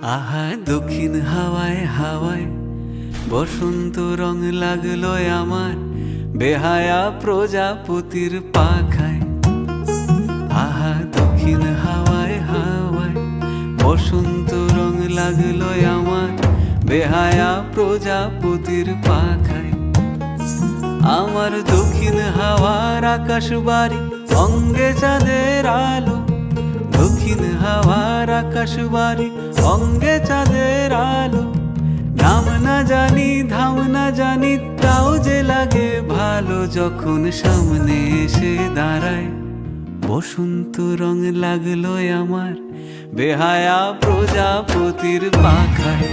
আহা দক্ষিণ হাওয়ায় হাওয়ায় বসন্ত রং লাগলো আমার বেহায়া প্রজাপতির পাখায়। আহা দক্ষিণ হাওয়ায় হাওয়ায় বসন্ত রং লাগলো আমার বেহায়া প্রজাপতির পাখায়। আমার দক্ষিণ হাওয়ার আকাশ বাড়ি অঙ্গে চাঁদের আলো, দক্ষিণ হাওয়ার আকাশ বাড়ি অঙ্গে চাঁদের আলো। নাম না জানি ধাম না জানি তাও যে লাগে ভালো যখন সামনে এসে দাঁড়ায়। বসন্ত রং লাগলো আমার বেহায়া প্রজাপতির পাখায়।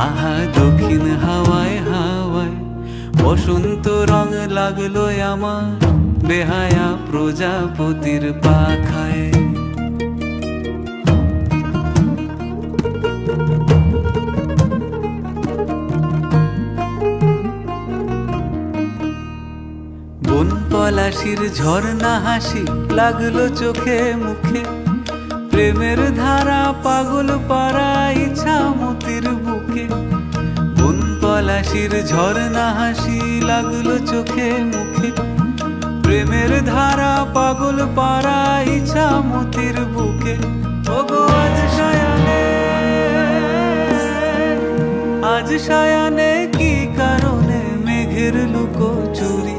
আহা দক্ষিণ হাওয়ায় হাওয়ায় বসন্ত রং লাগলো আমার বেহায়া প্রজাপতির পাখায়। বন পলাশির ঝর্ণা হাসি লাগলো চোখে মুখে, প্রেমের ধারা পাগল পাড়া ইচ্ছা মতির বুকে। বন পলাশির ঝর্ণা হাসি লাগলো চোখে মুখে, প্রেমের ধারা পাগল পাড়া ইচ্ছা মতির বুকে। ওগো আজ সায়ানে, আজ সায়ানে কি কারণে মেঘের লুকোচুরি,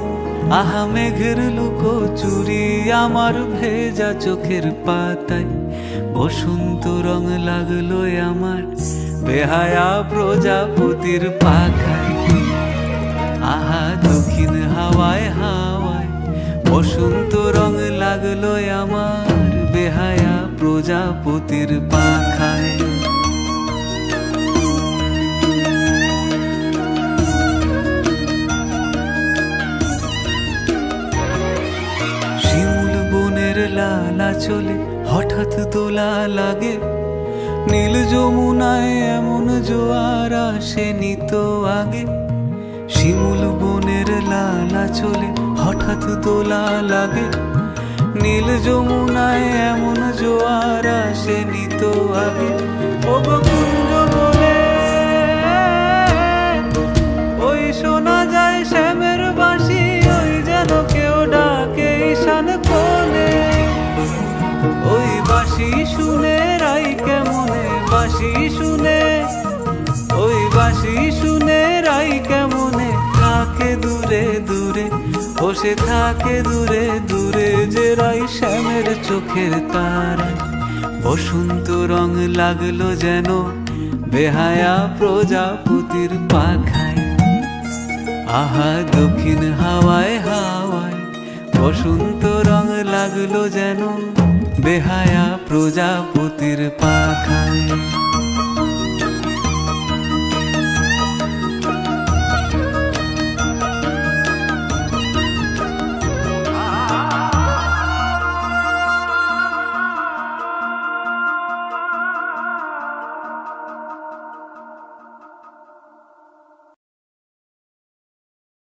আহা মেঘের লুকোচুরি আমার ভেজা চোখের পাতায়। বসন্ত রং লাগলো আমার বেহায়া প্রজাপতির পাখায়। আহা দক্ষিণ হাওয়ায় হাওয়ায় বসন্ত রং লাগলো আমার বেহায়া প্রজাপতির পাখায়। শিমুল বনের লালা চলে হঠাৎ দোলা লাগে, নীল যমুনায় এমন জোয়ার আসেনি তো আগে। শিমুল বনের লালা চলে হঠাৎ দোলা লাগে, নীল যমুনায় এমন জোয়ার আসেনি তো আগে। ও কুঞ্জ বলে ওই শোনা যায় শ্যামের বাঁশি, ওই যেন কেউ ডাকে ঈশান কোণে। ওই বাঁশি শুনে রাই কেমনে, বাঁশি শুনে, ওই বাঁশি শুনে রাই কেমনে থাকে দূরে দূরে। ও সে থাকে দূরে দূরে যে রাই শ্যামের চোখের তারা। বসন্ত রং লাগলো যেন বেহায়া প্রজাপতির পাখায়। আহা দক্ষিণ হাওয়ায় হাওয়ায় বসন্ত রং লাগলো যেন বেহায়া প্রজাপতির পাখায়।